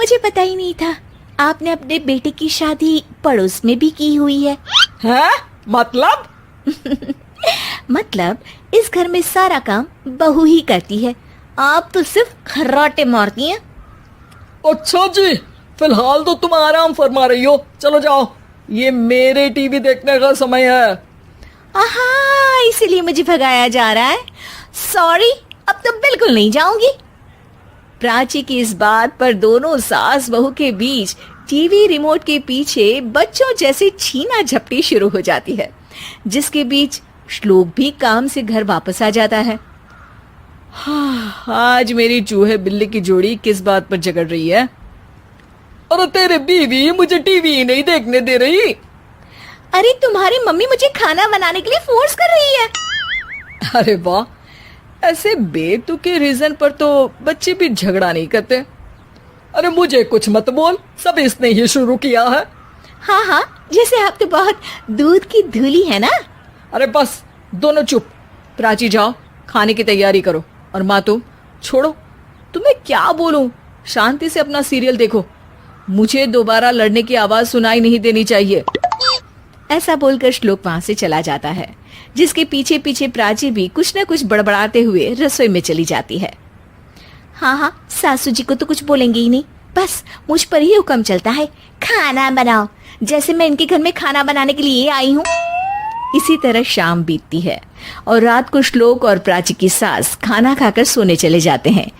मुझे पता ही नहीं था आपने अपने बेटे की शादी पड़ोस में भी की हुई है। हैं? मतलब? मतलब इस घर में सारा काम बहू ही करती है, आप तो सिर्फ खर्राटे मारती हैं। अच्छा जी, फिलहाल तो तुम आराम फरमा रही हो, चलो जाओ, ये मेरे टीवी देखने का समय है। आहा, इसीलिए मुझे भगाया जा रहा है। सॉरी, अब तो बिल्कुल नहीं जाऊंगी। प्राची की इस बात पर दोनों सास बहू के बीच टीवी रिमोट के पीछे बच्चों जैसे छीना झपटी शुरू हो जाती है, जिसके बीच श्लोक भी काम से घर वापस आ जाता है। हाँ, आज मेरी चूहे बिल्ली की जोड़ी किस बात पर झगड़ रही है? अरे तेरे बीवी मुझे टीवी ही नहीं देखने दे रही। अरे तुम्हारी मम्मी मुझे खाना बनाने के लिए फोर्स कर रही है। अरे वाह, ऐसे बेतुके रीजन पर तो बच्चे भी झगड़ा नहीं करते। अरे मुझे कुछ मत बोल, सब इसने ही शुरू किया है। हाँ हाँ, जैसे आप तो बहुत दूध की धूली है ना। अरे बस, दोनों चुप। प्राची जाओ, खाने की तैयारी करो। और माँ तुम छोड़ो, तुम्हें क्या बोलूं, शांति से अपना सीरियल देखो, मुझे दोबारा लड़ने की आवाज सुनाई नहीं देनी चाहिए। ऐसा बोलकर श्लोक वहां से चला जाता है, जिसके पीछे पीछे प्राची भी कुछ न कुछ बड़बड़ाते हुए रसोई में चली जाती है। हाँ हाँ, सासू जी को तो कुछ बोलेंगे ही नहीं, बस मुझ पर ही हुक्म चलता है, खाना बनाओ, जैसे मैं इनके घर में खाना बनाने के लिए आई हूँ। इसी तरह शाम बीतती है और रात को श्लोक और प्राची की सास खाना खाकर सोने चले जाते हैं,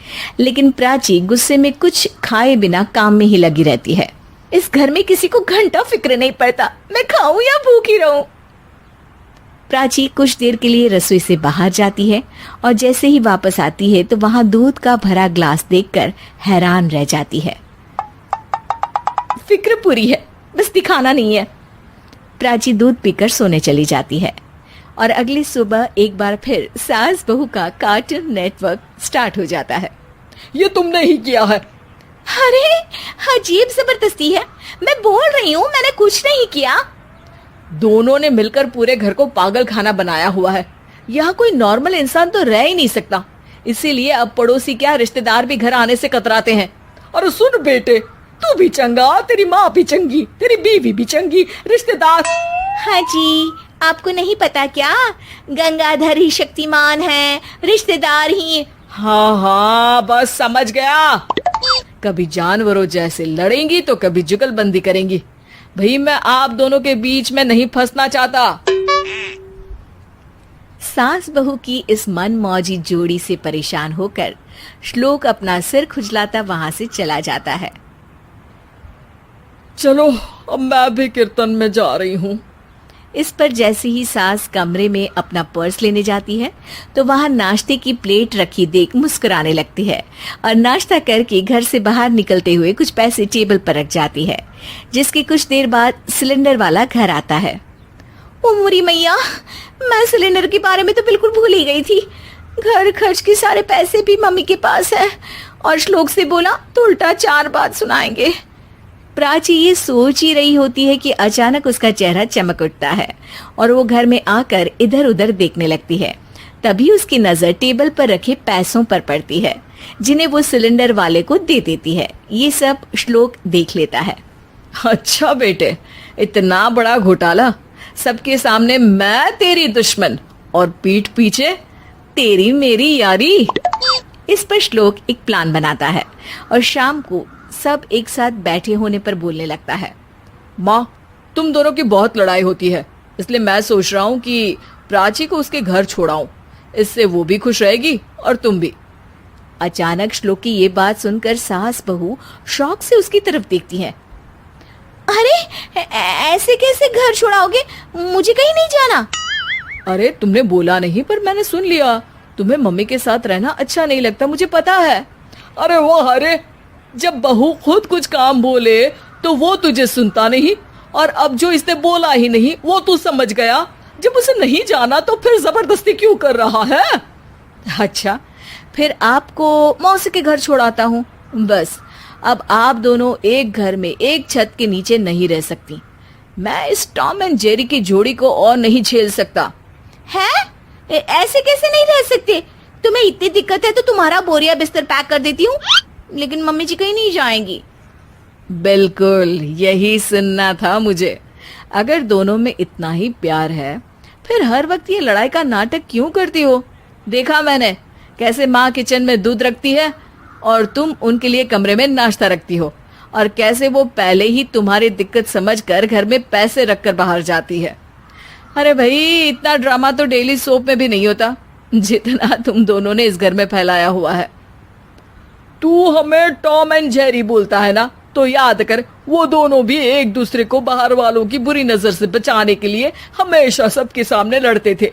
लेकिन प्राची गुस्से में कुछ खाए बिना काम में ही लगी रहती है। इस घर में किसी को घंटा फिक्र नहीं पड़ता, मैं खाऊं या भूखी रहूं। प्राची कुछ देर के लिए रसोई से बाहर जाती है और जैसे ही वापस आती है तो वहां दूध का भरा ग्लास देखकर हैरान रह जाती है। फिक्र पूरी है, बस दिखाना नहीं है। प्राची दूध पीकर सोने चली जाती है और अगली सुबह एक बार फिर सास बहू का कार्टून नेटवर्क स्टार्ट हो जाता है। ये तुमने ही किया है। अरे अजीब जबरदस्ती है, मैं बोल रही हूँ मैंने कुछ नहीं किया। दोनों ने मिलकर पूरे घर को पागल खाना बनाया हुआ है। यहाँ कोई नॉर्मल इंसान तो रह ही नहीं सकता, इसीलिए अब पड़ोसी क्या रिश्तेदार भी घर आने से कतराते हैं। और सुन बेटे, तू भी चंगा, तेरी माँ भी चंगी, तेरी बीवी भी चंगी, रिश्तेदार। हाँ जी, आपको नहीं पता क्या, गंगाधर ही शक्तिमान है, रिश्तेदार ही। हाँ हाँ, बस समझ गया। कभी जानवरों जैसे लड़ेंगी तो कभी जुगलबंदी करेंगी। भाई मैं आप दोनों के बीच में नहीं फंसना चाहता। सास बहू की इस मन मौजी जोड़ी से परेशान होकर श्लोक अपना सिर खुजलाता वहां से चला जाता है। चलो अब मैं भी कीर्तन में जा रही हूँ। इस पर जैसे ही सास कमरे में अपना पर्स लेने जाती है तो वहां नाश्ते की प्लेट रखी देख मुस्कुराने लगती है और नाश्ता करके घर से बाहर निकलते हुए कुछ पैसे टेबल पर रख जाती है, जिसके कुछ देर बाद सिलेंडर वाला घर आता है। ओ मुरी मैया, मैं सिलेंडर के बारे में तो बिल्कुल भूल ही गई थी। घर खर्च के सारे पैसे भी मम्मी के पास है और श्लोक से बोला तो उल्टा 4 बात सुनाएंगे। प्राची ये सोच ही रही होती है कि अचानक उसका चेहरा चमक उठता है और वो घर में आकर इधर उधर देखने लगती है। तभी उसकी नजर टेबल पर रखे पैसों पर पड़ती है, जिन्हें वो सिलेंडर वाले को दे देती है। ये सब श्लोक देख लेता है। अच्छा बेटे, इतना बड़ा घोटाला, सबके सामने मैं तेरी दुश्मन और पीठ पीछे तेरी मेरी यारी। इस पर श्लोक एक प्लान बनाता है और शाम को सब एक साथ बैठे होने पर बोलने लगता है। माँ, तुम दोनों की बहुत लड़ाई होती है, इसलिए मैं सोच रहा हूँ कि प्राची को उसके घर छोड़ाऊं, इससे वो भी खुश रहेगी और तुम भी। अचानक श्लोक की ये बात सुनकर सास बहू शौक से उसकी तरफ देखती है। अरे ऐसे कैसे घर छोड़ाओगे, मुझे कहीं नहीं जाना। अरे तुमने बोला नहीं पर मैंने सुन लिया, तुम्हें मम्मी के साथ रहना अच्छा नहीं लगता, मुझे पता है। अरे वो अरे, जब बहू खुद कुछ काम बोले तो वो तुझे सुनता नहीं, और अब जो इसने बोला ही नहीं वो तू समझ गया। जब उसे नहीं जाना तो फिर जबरदस्ती क्यों कर रहा है? अच्छा, फिर आपको मौसी के घर छोड़ाता हूँ। बस अब आप दोनों एक घर में एक छत के नीचे नहीं रह सकती। मैं इस टॉम एंड जेरी की जोड़ी को और नहीं झेल सकता। है? ऐसे कैसे नहीं रह सकते? तुम्हें इतनी दिक्कत है तो तुम्हारा बोरिया बिस्तर पैक कर देती हूँ, लेकिन मम्मी जी कहीं नहीं जाएंगी। बिल्कुल यही सुनना था मुझे। अगर दोनों में इतना ही प्यार है फिर हर वक्त ये लड़ाई का नाटक क्यों करती हो? देखा मैंने कैसे माँ किचन में दूध रखती है और तुम उनके लिए कमरे में नाश्ता रखती हो, और कैसे वो पहले ही तुम्हारी दिक्कत समझकर घर में पैसे रखकर बाहर जाती है। अरे भाई, इतना ड्रामा तो डेली सोप में भी नहीं होता जितना तुम दोनों ने इस घर में फैलाया हुआ है। तू हमें टॉम एंड जेरी बोलता है ना, तो याद कर वो दोनों भी एक दूसरे को बाहर वालों की बुरी नजर से बचाने के लिए हमेशा सबके सामने लड़ते थे,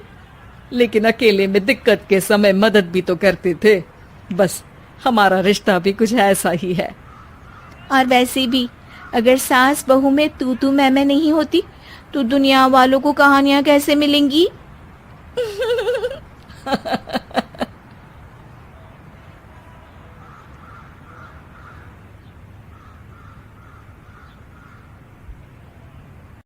लेकिन अकेले में दिक्कत के समय मदद भी तो करते थे। बस हमारा रिश्ता भी कुछ ऐसा ही है। और वैसे भी अगर सास बहू में तू मैं नहीं होती तो दुनिया वालों को कहानियां कैसे मिलेंगी?